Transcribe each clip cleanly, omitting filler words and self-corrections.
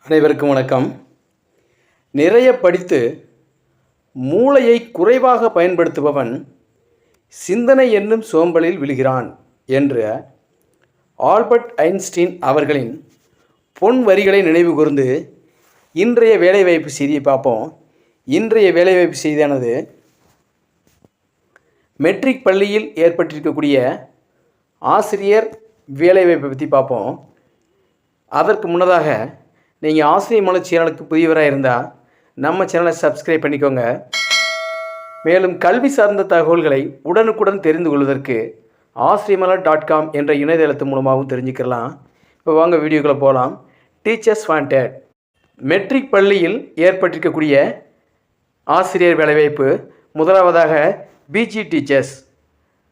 அனைவருக்கும் வணக்கம். நிறைய படித்து மூளையை குறைவாக பயன்படுத்துபவன் சிந்தனை என்னும் சோம்பலில் விழுகிறான் என்ற ஆல்பர்ட் ஐன்ஸ்டீன் அவர்களின் பொன் வரிகளை நினைவு கூர்ந்து இன்றைய வேலைவாய்ப்பு செய்தியை பார்ப்போம். இன்றைய வேலைவாய்ப்பு செய்தியானது மெட்ரிக் பள்ளியில் ஏற்பட்டிருக்கக்கூடிய ஆசிரியர் வேலைவாய்ப்பை பற்றி பார்ப்போம். அதற்கு முன்னதாக நீங்கள் ஆசிரியர் மலை சேனலுக்கு புதியவராக இருந்தால் நம்ம சேனலை சப்ஸ்கிரைப் பண்ணிக்கோங்க. மேலும் கல்வி சார்ந்த தகவல்களை உடனுக்குடன் தெரிந்து கொள்வதற்கு ஆசிரியமலர்.com என்ற இணையதளத்து மூலமாகவும் தெரிஞ்சுக்கலாம். இப்போ வாங்க வீடியோக்குள்ளே போகலாம். Teachers wanted. மெட்ரிக் பள்ளியில் ஏற்பட்டிருக்கக்கூடிய ஆசிரியர் வேலைவாய்ப்பு. முதலாவதாக பிஜி டீச்சர்ஸ்,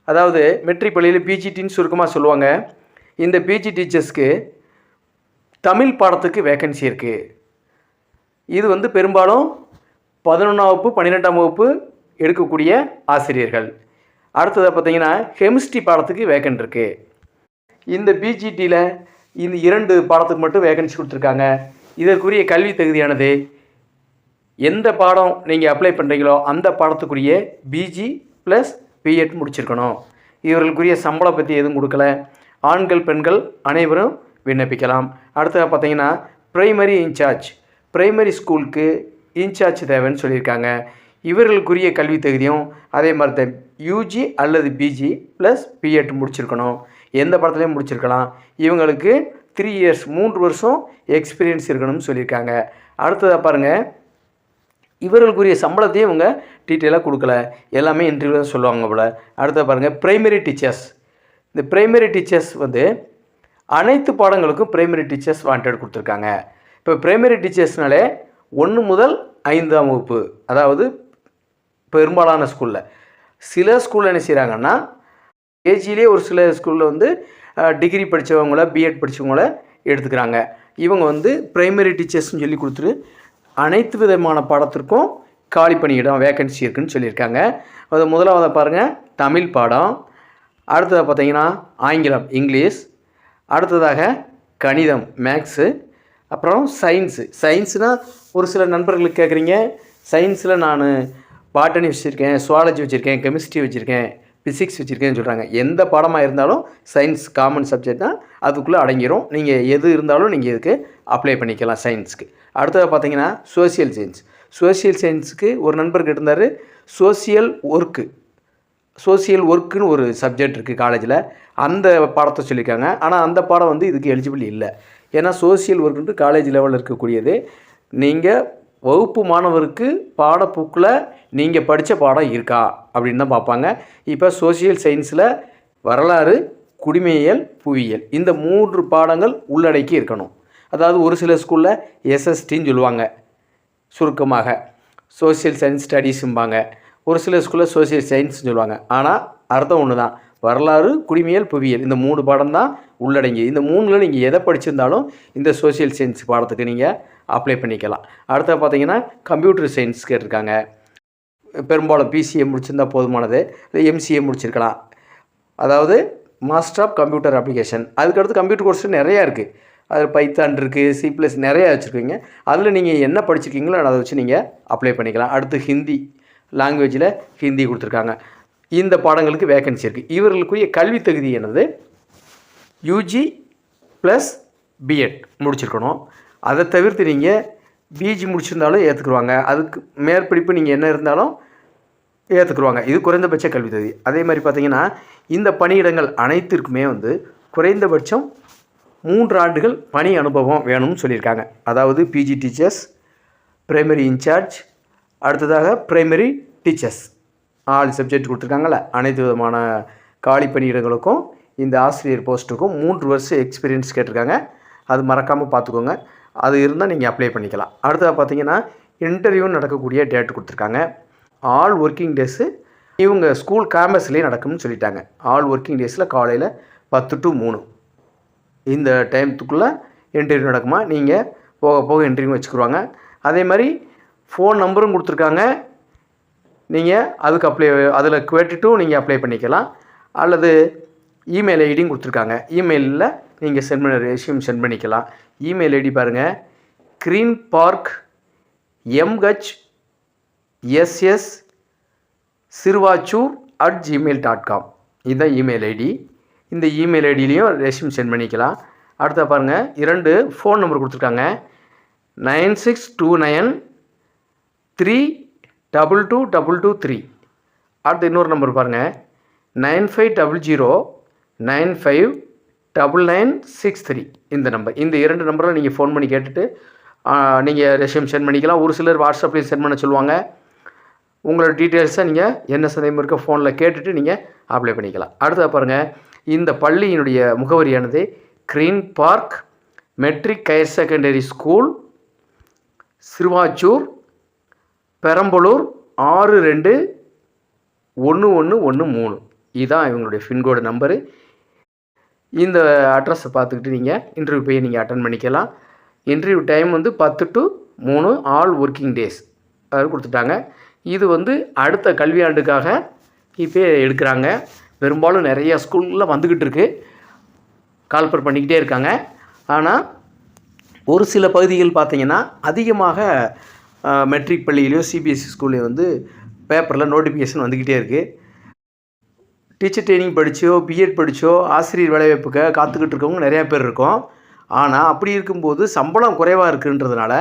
அதாவது மெட்ரிக் பள்ளியில் பிஜிடின்னு சுருக்கமாக சொல்லுவாங்க. இந்த பிஜி டீச்சர்ஸ்க்கு தமிழ் பாடத்துக்கு வேக்கன்சி இருக்குது. இது பெரும்பாலும் 11ஆம் வகுப்பு 12ஆம் வகுப்பு எடுக்கக்கூடிய ஆசிரியர்கள். அடுத்ததாக பார்த்தீங்கன்னா கெமிஸ்ட்ரி பாடத்துக்கு வேக்கன்ட் இருக்குது. இந்த பிஜிடியில் இந்த 2 பாடத்துக்கு மட்டும் வேக்கன்சி கொடுத்துருக்காங்க. இதற்குரிய கல்வி தகுதியானது எந்த பாடம் நீங்கள் அப்ளை பண்ணுறீங்களோ அந்த பாடத்துக்குரிய பிஜி ப்ளஸ் பிஎட் முடிச்சிருக்கணும். இவர்களுக்குரிய சம்பளம் பற்றி எதுவும் கொடுக்கல. ஆண்கள் பெண்கள் அனைவரும் விண்ணப்பிக்கலாம். அடுத்ததாக பார்த்தீங்கன்னா பிரைமரி இன்சார்ஜ், பிரைமரி ஸ்கூலுக்கு இன்சார்ஜ் தேவைன்னு சொல்லியிருக்காங்க. இவர்களுக்குரிய கல்வி தகுதியும் அதே மாதிரி தான் யூஜி அல்லது பிஜி ப்ளஸ் பிஎட் முடிச்சிருக்கணும். எந்த படத்துலையும் முடிச்சிருக்கலாம். இவங்களுக்கு 3 இயர்ஸ் 3 வருஷம் எக்ஸ்பீரியன்ஸ் இருக்கணும்னு சொல்லியிருக்காங்க. அடுத்ததாக பாருங்கள், இவர்களுக்குரிய சம்பளத்தையும் இவங்க டீட்டெயிலாக கொடுக்கல. எல்லாமே இன்டர்வியூ தான் சொல்லுவாங்க போல். அடுத்ததாக பாருங்கள் பிரைமரி டீச்சர்ஸ். இந்த பிரைமரி டீச்சர்ஸ் அனைத்து பாடங்களுக்கும் பிரைமரி டீச்சர்ஸ் வாண்டட் கொடுத்துருக்காங்க. இப்போ பிரைமரி டீச்சர்ஸ்னாலே 1 முதல் 5ஆம் வகுப்பு, அதாவது பெரும்பாலான ஸ்கூலில். சில ஸ்கூலில் என்ன செய்கிறாங்கன்னா ஏஜிலே ஒரு சில ஸ்கூலில் டிகிரி படித்தவங்கள பிஎட் படித்தவங்கள எடுத்துக்கிறாங்க. இவங்க பிரைமரி டீச்சர்ஸ்னு சொல்லி கொடுத்துட்டு அனைத்து விதமான பாடத்திற்கும் காலி பணியிடம் வேக்கன்சி இருக்குதுன்னு சொல்லியிருக்காங்க. அது முதலாவது பாருங்கள் தமிழ் பாடம். அடுத்ததாக பார்த்தீங்கன்னா ஆங்கிலம் இங்கிலீஷ். அடுத்ததாக கணிதம் மேக்ஸு. அப்புறம் சயின்ஸுனால் ஒரு சில நண்பர்களுக்கு கேட்குறீங்க, சயின்ஸில் நான் பாட்டனி வச்சுருக்கேன், சுவாலஜி வச்சுருக்கேன், கெமிஸ்ட்ரி வச்சுருக்கேன், ஃபிசிக்ஸ் வச்சுருக்கேன்னு சொல்கிறாங்க. எந்த பாடமாக இருந்தாலும் சயின்ஸ் காமன் சப்ஜெக்ட்னால் அதுக்குள்ளே அடங்கிடும். நீங்கள் எது இருந்தாலும் நீங்கள் இதுக்கு அப்ளை பண்ணிக்கலாம் சயின்ஸுக்கு. அடுத்ததாக பார்த்தீங்கன்னா சோசியல் சயின்ஸ். சோசியல் சயின்ஸுக்கு ஒரு நண்பர் கேட்டிருந்தார். சோசியல் ஒர்க்குன்னு ஒரு சப்ஜெக்ட் இருக்குது காலேஜில், அந்த பாடத்தை சொல்லியிருக்காங்க. ஆனால் அந்த பாடம் இதுக்கு எலிஜிபிள் இல்லை. ஏன்னா சோசியல் ஒர்க்குன்ட்டு காலேஜ் லெவலில் இருக்கக்கூடியது. நீங்கள் வகுப்பு மாணவருக்கு பாடப்புக்கில் நீங்கள் படித்த பாடம் இருக்கா அப்படின்னு தான் பார்ப்பாங்க. இப்போ சோசியல் சயின்ஸில் வரலாறு, குடிமையியல், புவியியல் இந்த 3 பாடங்கள் உள்ளடக்கி இருக்கணும். அதாவது ஒரு சில ஸ்கூலில் எஸ்எஸ்டின்னு சொல்லுவாங்க, சுருக்கமாக சோசியல் சயின்ஸ் ஸ்டடீஸும்பாங்க. ஒரு சில ஸ்கூலில் சோசியல் சயின்ஸ்னு சொல்லுவாங்க. ஆனால் அர்த்தம் ஒன்று தான். வரலாறு, குடிமையியல், புவியியல் இந்த 3 பாடம் தான் உள்ளடங்கி. இந்த 3ல் நீங்கள் எதை படிச்சிருந்தாலும் இந்த சோசியல் சயின்ஸ் பாடத்துக்கு நீங்கள் அப்ளை பண்ணிக்கலாம். அடுத்த பார்த்தீங்கன்னா கம்ப்யூட்டர் சயின்ஸ் கேட்டிருக்காங்க. பெரும்பாலும் பிசிஏ முடிச்சிருந்தா போதுமானது, இல்லை எம்சிஏ முடிச்சிருக்கலாம். அதாவது மாஸ்டர் ஆஃப் கம்ப்யூட்டர் அப்ளிகேஷன். அதுக்கடுத்து கம்ப்யூட்டர் கோர்ஸ் நிறையா இருக்குது. அதில் பைத்தான் இருக்குது, C++ நிறையா வச்சுருக்கீங்க. அதில் நீங்கள் என்ன படிச்சிருக்கீங்களோ அதை வச்சு நீங்கள் அப்ளை பண்ணிக்கலாம். அடுத்து ஹிந்தி லாங்குவேஜில் ஹிந்தி கொடுத்துருக்காங்க. இந்த பாடங்களுக்கு வேக்கன்சி இருக்குது. இவர்களுக்குரிய கல்வி தகுதி என்னது யூஜி ப்ளஸ் பிஎட் முடிச்சிருக்கணும். அதை தவிர்த்து நீங்கள் பிஜி முடிச்சிருந்தாலும் ஏற்றுக்குருவாங்க. அதுக்கு மேற்படிப்பு நீங்கள் என்ன இருந்தாலும் ஏற்றுக்குருவாங்க. இது குறைந்தபட்ச கல்வி தகுதி. அதே மாதிரி பார்த்திங்கன்னா இந்த பணியிடங்கள் அனைத்திற்குமே குறைந்தபட்சம் 3 ஆண்டுகள் பணி அனுபவம் வேணும்னு சொல்லியிருக்காங்க. அதாவது பிஜி டீச்சர்ஸ், பிரைமரி இன்சார்ஜ், அடுத்ததாக பிரைமரி டீச்சர்ஸ் ஆல் சப்ஜெக்ட் கொடுத்துருக்காங்கல்ல, அனைத்து விதமான காலி பணியிடங்களுக்கும் இந்த ஆசிரியர் போஸ்ட்டுக்கும் 3 வருஷம் எக்ஸ்பீரியன்ஸ் கேட்டிருக்காங்க. அது மறக்காமல் பார்த்துக்கோங்க. அது இருந்தால் நீங்கள் அப்ளை பண்ணிக்கலாம். அடுத்ததாக பார்த்தீங்கன்னா இன்டர்வியூ நடக்கக்கூடிய டேட் கொடுத்துருக்காங்க. ஆல் ஒர்க்கிங் டேஸு இவங்க ஸ்கூல் கேம்பஸ்லேயே நடக்கும்னு சொல்லிட்டாங்க. ஆல் ஒர்க்கிங் டேஸில் காலையில் 10 to 3 இந்த டைமத்துக்குள்ளே இன்டர்வியூ நடக்குமா. நீங்கள் போக போக இன்டர்வியூ வச்சுக்குருவாங்க. அதே மாதிரி ஃபோன் நம்பரும் கொடுத்துருக்காங்க. நீங்கள் அதுக்கு அதில் கேட்டுட்டும் நீங்கள் அப்ளை பண்ணிக்கலாம். அல்லது இமெயில் ஐடியும் கொடுத்துருக்காங்க. இமெயிலில் நீங்கள் ரெஸ்யூம் சென்ட் பண்ணிக்கலாம். இமெயில் ஐடி பாருங்கள், க்ரீன் பார்க் MHSS sirvachur@gmail.com இதுதான் இமெயில் ஐடி. இந்த இமெயில் ஐடியிலையும் ரெஸ்யூம் சென்ட் பண்ணிக்கலாம். அடுத்த பாருங்கள், 2 ஃபோன் நம்பர் கொடுத்துருக்காங்க. 9629322223. அடுத்து இன்னொரு நம்பர் பாருங்கள், 9500959963. இந்த நம்பர், இந்த 2 நம்பரில் நீங்கள் ஃபோன் பண்ணி கேட்டுட்டு நீங்கள் ரெஸ்யூம் சென்ட் பண்ணிக்கலாம். ஒரு சிலர் வாட்ஸ்அப்லேயும் சென்ட் பண்ண சொல்லுவாங்க. உங்களோட டீட்டெயில்ஸை நீங்கள் என்ன சந்தேகம் இருக்க ஃபோனில் கேட்டுட்டு நீங்கள் அப்ளை பண்ணிக்கலாம். அடுத்தது பாருங்கள், இந்த பள்ளியினுடைய முகவரியானது green park matric higher secondary school, Siruvachur, Perambalur 621113. இதுதான் இவங்களுடைய பின்கோடு நம்பரு. இந்த அட்ரஸை பார்த்துக்கிட்டு நீங்கள் இன்டர்வியூ போய் நீங்கள் அட்டன் பண்ணிக்கலாம். இன்டர்வியூ டைம் வந்து 10 to 3 ஆல் ஒர்க்கிங் டேஸ் அது கொடுத்துட்டாங்க. இது வந்து அடுத்த கல்வியாண்டுக்காக இப்போ எடுக்கிறாங்க. பெரும்பாலும் நிறையா ஸ்கூலில் வந்துக்கிட்டு இருக்குது, கால்பர் பண்ணிக்கிட்டே இருக்காங்க. ஆனால் ஒரு சில பகுதிகள் பார்த்திங்கன்னா அதிகமாக மெட்ரிக் பள்ளியிலையோ சிபிஎஸ்சி ஸ்கூல்லையோ வந்து பேப்பரில் நோட்டிஃபிகேஷன் வந்துக்கிட்டே இருக்குது. டீச்சர் ட்ரைனிங் படித்தோ பிஎட் படித்தோ ஆசிரியர் வேலைவாய்ப்புக்கு காத்துக்கிட்டு இருக்கவங்க நிறையா பேர் இருக்கோம். ஆனால் அப்படி இருக்கும்போது சம்பளம் குறைவாக இருக்குன்றதுனால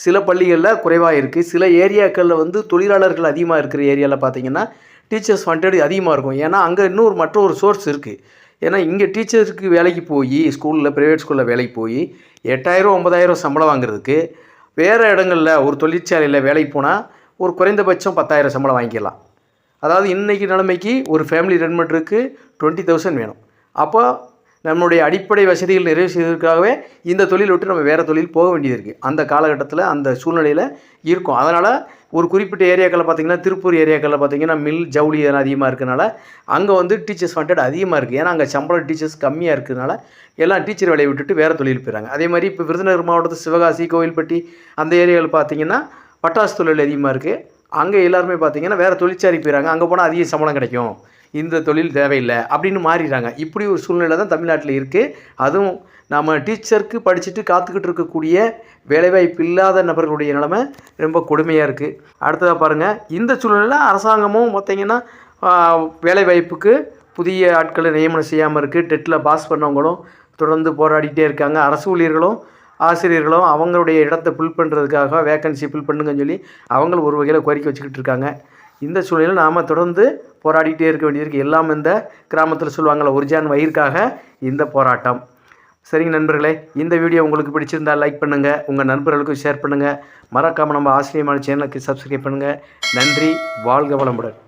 சில பள்ளிகளில் குறைவாக இருக்குது. சில ஏரியாக்களில் வந்து தொழிலாளர்கள் அதிகமாக இருக்கிற ஏரியாவில் பார்த்திங்கன்னா டீச்சர்ஸ் வாண்டட் அதிகமாக இருக்கும். ஏன்னா அங்கே மற்றொரு சோர்ஸ் இருக்குது. ஏன்னா இங்கே டீச்சருக்கு வேலைக்கு போய் ஸ்கூலில் ப்ரைவேட் ஸ்கூலில் வேலைக்கு போய் 8000 9000 சம்பளம் வாங்குறதுக்கு வேறு இடங்களில் ஒரு தொழிற்சாலையில் வேலைக்கு போனால் ஒரு குறைந்தபட்சம் 10,000 சம்பளம் வாங்கிக்கலாம். அதாவது இன்றைக்கி நிலைமைக்கு ஒரு ஃபேமிலி ரன் பண்ணுறதுக்கு 20,000 வேணும். அப்போ நம்மளுடைய அடிப்படை வசதிகள் நிறைவு செய்வதற்காகவே இந்த தொழில் விட்டு நம்ம வேறு தொழில் போக வேண்டியது இருக்குது. அந்த காலகட்டத்தில் அந்த சூழ்நிலையில் இருக்கும். அதனால் ஒரு குறிப்பிட்ட ஏரியாக்களில் பார்த்திங்கன்னா திருப்பூர் ஏரியாக்களில் பார்த்திங்கன்னா மில் ஜவுளி இதெல்லாம் அதிகமாக இருக்கிறனால அங்கே வந்து டீச்சர்ஸ் வாண்டட் அதிகமாக இருக்குது. ஏன்னா அங்கே சம்பளம் டீச்சர்ஸ் கம்மியாக இருக்கிறதுனால எல்லாம் டீச்சர் வேலையை விட்டுட்டு வேறு தொழில் போயிடறாங்க. அதே மாதிரி இப்போ விருதுநகர் மாவட்டத்தில் சிவகாசி கோவில்பட்டி அந்த ஏரியாவில் பார்த்திங்கன்னா பட்டாசு தொழில் அதிகமாக இருக்குது. அங்கே எல்லாருமே பார்த்திங்கன்னா வேறு தொழிற்சாலைக்கு போயிடறாங்க. அங்கே போனால் அதிக சம்பளம் கிடைக்கும், இந்த தொழில் தேவையில்லை அப்படின்னு மாறிடுறாங்க. இப்படி ஒரு சூழ்நிலை தான் தமிழ்நாட்டில் இருக்குது. அதுவும் நம்ம டீச்சருக்கு படிச்சுட்டு காத்துக்கிட்டு இருக்கக்கூடிய வேலைவாய்ப்பு இல்லாத நபர்களுடைய நிலைமை ரொம்ப கொடுமையாக இருக்குது. அடுத்ததாக பாருங்கள், இந்த சூழ்நிலையில் அரசாங்கமும் பார்த்திங்கன்னா வேலைவாய்ப்புக்கு புதிய ஆட்களை நியமனம் செய்யாமல் இருக்குது. டெட்டில் பாஸ் பண்ணவங்களும் தொடர்ந்து போராடிக்கிட்டே இருக்காங்க. அரசு ஊழியர்களும் ஆசிரியர்களும் அவங்களுடைய இடத்தை ஃபில் பண்ணுறதுக்காக வேக்கன்சி ஃபில் பண்ணுங்கன்னு சொல்லி அவங்களும் ஒரு வகையில் கோரிக்கை வச்சுக்கிட்டு இருக்காங்க. இந்த சூழ்நிலையில் நாம் தொடர்ந்து போராடிக்கிட்டே இருக்க வேண்டியிருக்கு. எல்லாம் இந்த கிராமத்தில் சொல்லுவாங்கள்ல, ஒரு ஜான் வயிறுக்காக இந்த போராட்டம். சரிங்க நண்பர்களே, இந்த வீடியோ உங்களுக்கு பிடிச்சிருந்தால் லைக் பண்ணுங்கள், உங்கள் நண்பர்களுக்கும் ஷேர் பண்ணுங்கள். மறக்காமல் நம்ம ஆசிரியமான சேனலுக்கு சப்ஸ்கிரைப் பண்ணுங்கள். நன்றி, வாழ்க வளமுடன்.